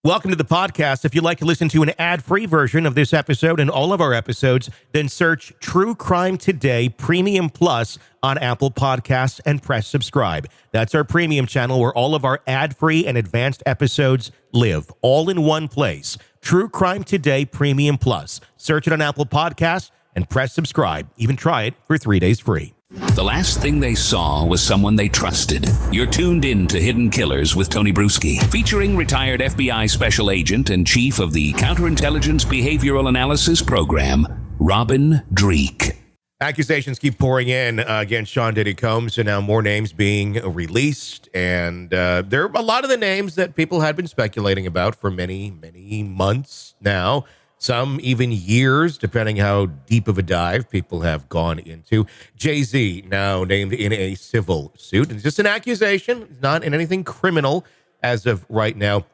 Welcome to the podcast. If you'd like to listen to an ad-free version of this episode and all of our episodes, then search True Crime Today Premium Plus on Apple Podcasts and press subscribe. That's our premium channel where all of our ad-free and advanced episodes live, all in one place. True Crime Today Premium Plus. Search it on Apple Podcasts and press subscribe. Even try it for 3 days free. The last thing they saw was someone they trusted. You're tuned in to Hidden Killers with Tony Bruschi, featuring retired FBI Special Agent and Chief of the Counterintelligence Behavioral Analysis Program, Robin Dreeke. Accusations keep pouring in against Sean Diddy Combs, and now more names being released. And there are a lot of the names that people had been speculating about for many, many months now. Some even years, depending how deep of a dive people have gone into. Jay-Z now named in a civil suit. It's just an accusation. It's not in anything criminal as of right now.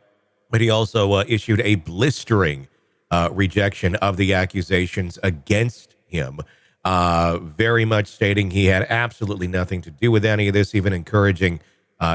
But he also issued a blistering rejection of the accusations against him, very much stating he had absolutely nothing to do with any of this, even encouraging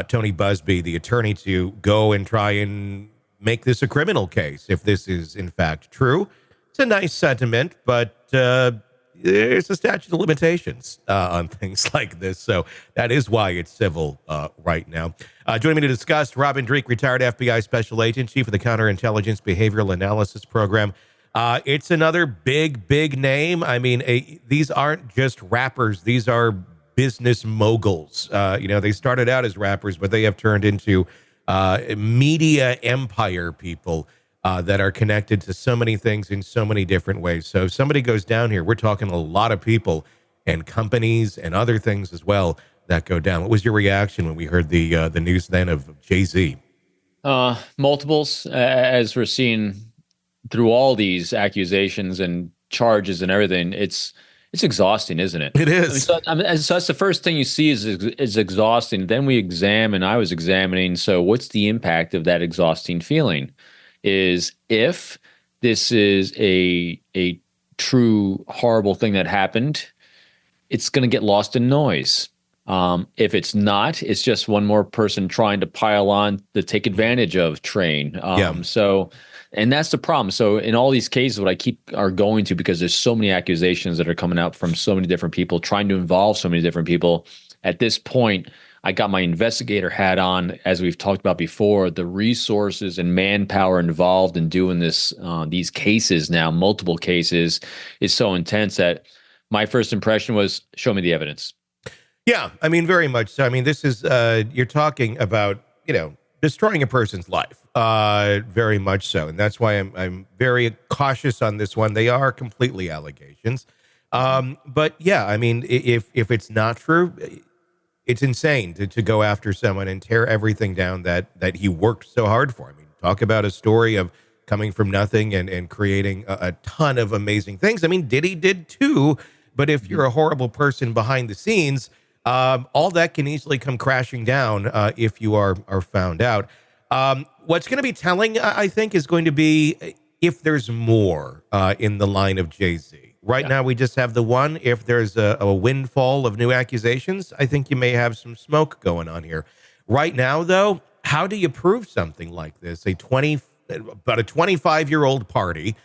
Tony Busby, the attorney, to go and try and make this a criminal case if this is in fact true. It's a nice sentiment, but there's a statute of limitations on things like this, so that is why it's civil right now. Joining me to discuss, Robin Dreeke, retired FBI Special Agent, Chief of the Counterintelligence Behavioral Analysis Program. It's another big name. I mean, these aren't just rappers. These are business moguls. They started out as rappers, but they have turned into media empire people that are connected to so many things in so many different ways. So if somebody goes down here, we're talking a lot of people and companies and other things as well that go down. What was your reaction when we heard the news then of Jay-Z? Multiples, as we're seeing through all these accusations and charges and everything. It's exhausting, isn't it? It is. So that's the first thing you see is exhausting. Then I was examining, so what's the impact of that exhausting feeling? Is if this is a true horrible thing that happened, it's going to get lost in noise. If it's not, it's just one more person trying to pile on the take advantage of train. And that's the problem. So in all these cases, what I keep are going to, because there's so many accusations that are coming out from so many different people, trying to involve so many different people. At this point, I got my investigator hat on, as we've talked about before. The resources and manpower involved in doing this, these cases now, multiple cases, is so intense that my first impression was, show me the evidence. Yeah, I mean, very much so. I mean, this is, you're talking about, destroying a person's life, very much so. And that's why I'm very cautious on this one. They are completely allegations. But yeah, I mean, if it's not true, it's insane to go after someone and tear everything down that he worked so hard for. I mean, talk about a story of coming from nothing and creating a ton of amazing things. I mean, Diddy did too, but if you're a horrible person behind the scenes, all that can easily come crashing down if you are found out. What's going to be telling, I think, is going to be if there's more in the line of Jay-Z. Right now, we just have the one. If there's a windfall of new accusations, I think you may have some smoke going on here. Right now, though, how do you prove something like this? About a 25-year-old party.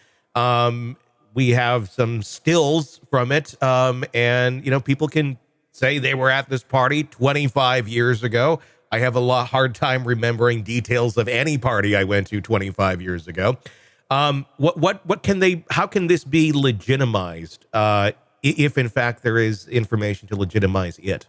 We have some stills from it, and people can say they were at this party 25 years ago. I have a hard time remembering details of any party I went to 25 years ago. How can this be legitimized if in fact there is information to legitimize it?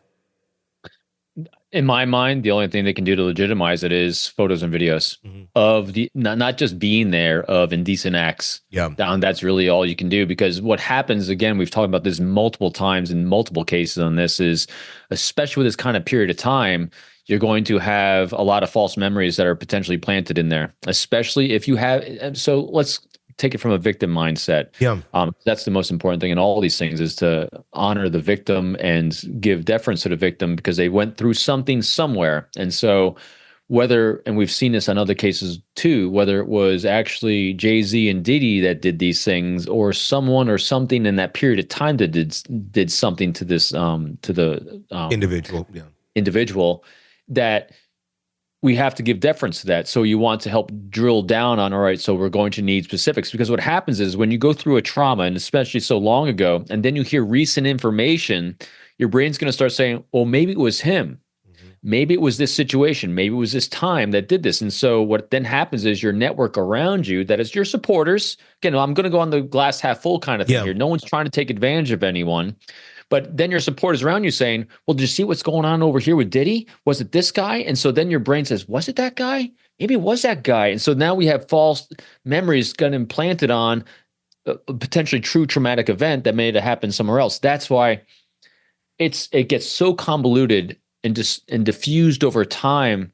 In my mind, the only thing they can do to legitimize it is photos and videos of the not just being there, of indecent acts. Yeah, that's really all you can do, because what happens, again, we've talked about this multiple times in multiple cases on this, is especially with this kind of period of time, you're going to have a lot of false memories that are potentially planted in there, especially if you have. So let's take it from a victim mindset. Yeah. That's the most important thing in all these things, is to honor the victim and give deference to the victim, because they went through something somewhere. And so and we've seen this on other cases too, whether it was actually Jay-Z and Diddy that did these things, or someone or something in that period of time that did something to this, to the individual, that we have to give deference to that. So you want to help drill down on, all right, so we're going to need specifics, because what happens is when you go through a trauma, and especially so long ago, and then you hear recent information, your brain's going to start saying, well, maybe it was him. Maybe it was this situation. Maybe it was this time that did this. And so what then happens is your network around you, that is your supporters. Again, I'm going to go on the glass half full kind of thing here. No one's trying to take advantage of anyone. But then your supporters around you saying, well, did you see what's going on over here with Diddy? Was it this guy? And so then your brain says, was it that guy? Maybe it was that guy. And so now we have false memories got implanted on a potentially true traumatic event that may have happened somewhere else. That's why it gets so convoluted and diffused over time.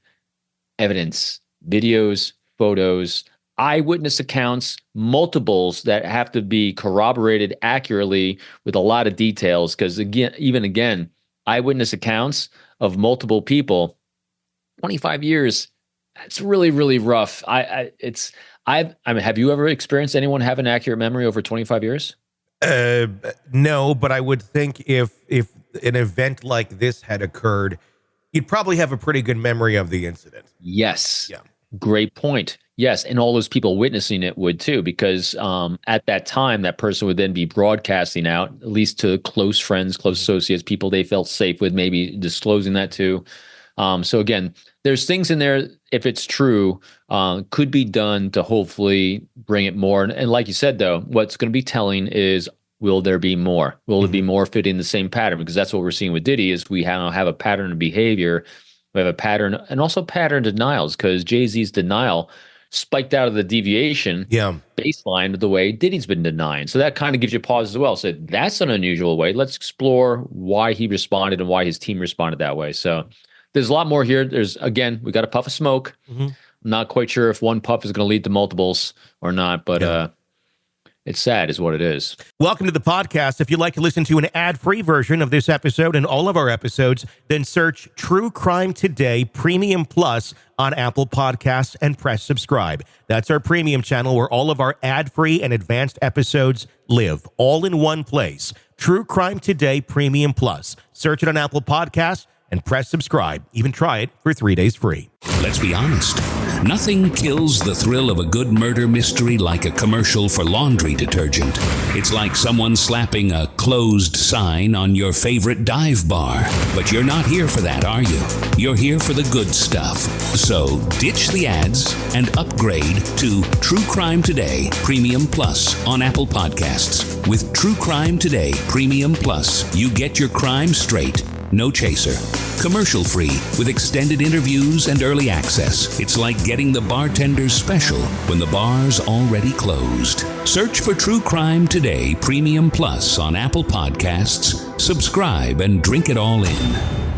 Evidence, videos, photos, eyewitness accounts, multiples that have to be corroborated accurately with a lot of details. Because again, eyewitness accounts of multiple people, 25 years, it's really, really rough. I mean, have you ever experienced anyone have an accurate memory over 25 years? No, but I would think if an event like this had occurred, you'd probably have a pretty good memory of the incident. Yes. Yeah. Great point. Yes. And all those people witnessing it would too, because at that time, that person would then be broadcasting out, at least to close friends, close associates, people they felt safe with, maybe disclosing that to. So again, there's things in there, if it's true, could be done to hopefully bring it more. And like you said, though, what's going to be telling is, will there be more? Will it be more fitting the same pattern? Because that's what we're seeing with Diddy is we have a pattern of behavior. We have a pattern and also pattern denials, because Jay-Z's denial spiked out of the deviation baseline of the way Diddy's been denying. So that kind of gives you pause as well. So that's an unusual way. Let's explore why he responded and why his team responded that way. So there's a lot more here. Again, we got a puff of smoke. I'm not quite sure if one puff is going to lead to multiples or not, but it's sad is what it is. Welcome to the podcast. If you'd like to listen to an ad-free version of this episode and all of our episodes, then search True Crime Today Premium Plus on Apple Podcasts and press subscribe. That's our premium channel where all of our ad-free and advanced episodes live, all in one place. True Crime Today Premium Plus. Search it on Apple Podcasts and press subscribe. Even try it for 3 days free. Let's be honest. Nothing kills the thrill of a good murder mystery like a commercial for laundry detergent. It's like someone slapping a closed sign on your favorite dive bar. But you're not here for that, are you? You're here for the good stuff. So ditch the ads and upgrade to True Crime Today Premium Plus on Apple Podcasts. With True Crime Today Premium Plus, you get your crime straight. No chaser. Commercial free with extended interviews and early access. It's like getting the bartender's special when the bar's already closed. Search for True Crime Today Premium Plus on Apple Podcasts. Subscribe and drink it all in.